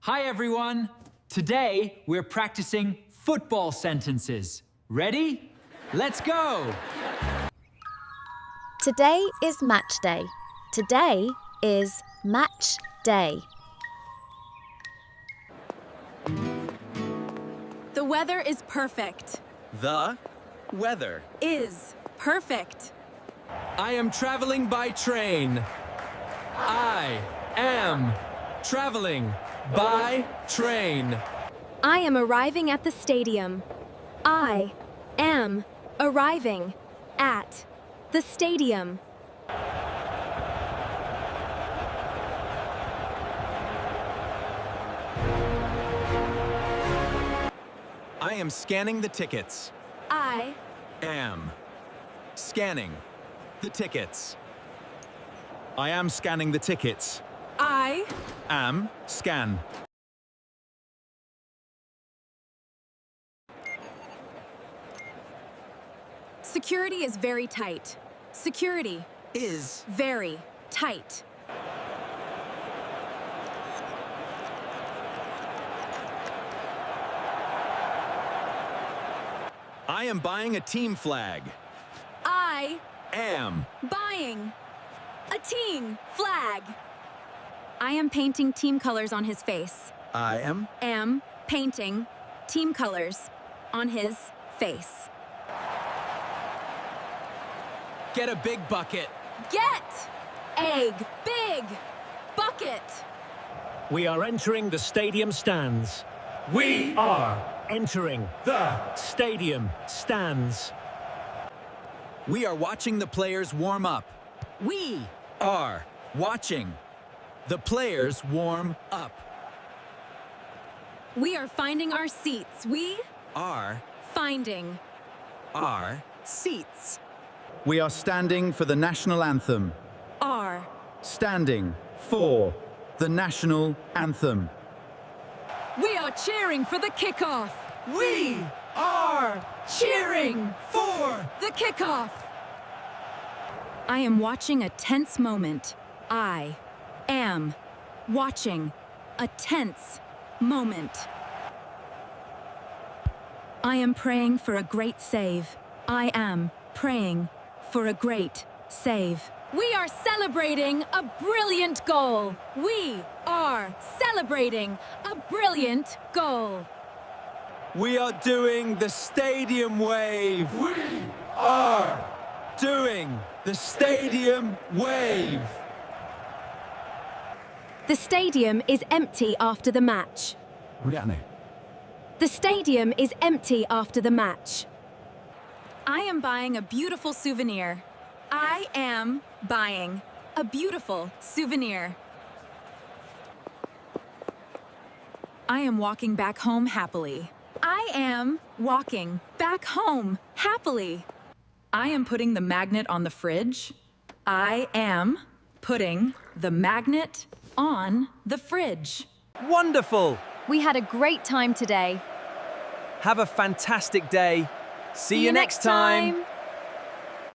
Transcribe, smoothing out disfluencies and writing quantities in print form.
Hi, everyone. Today, we're practicing football sentences. Ready? Let's go! Today is match day. Today is match day. The weather is perfect. The weather Is perfect. I am traveling by train. I am traveling by train. I am arriving at the stadium. I am arriving at the stadium. I am scanning the tickets. I Am scanning the tickets. I am scanning the tickets. Am scan. Security is very tight. Security Is very tight. I am buying a team flag. I Am buying a team flag. I am painting team colors on his face. I am Painting team colors on his face. get a big bucket. Get a big bucket. We are entering the stadium stands. We are entering the stadium stands. We are watching the players warm up. We Are watching the players warm up. We are finding our seats. We Are finding our seats. We are standing for the national anthem. Are Standing for the national anthem. we are cheering for the kickoff. We are Cheering for the kickoff. I am watching a tense moment. I am watching a tense moment. I am praying for a great save. I am praying for a great save. We are celebrating a brilliant goal. We are celebrating a brilliant goal. We are doing the stadium wave. We are doing the stadium wave. The stadium is empty after the match. The stadium is empty after the match. I am buying a beautiful souvenir. I am buying a beautiful souvenir. I am walking back home happily. I am walking back home happily. I am putting the magnet on the fridge. I am putting the magnet on the fridge. Wonderful. We had a great time today. Have a fantastic day. See you next time.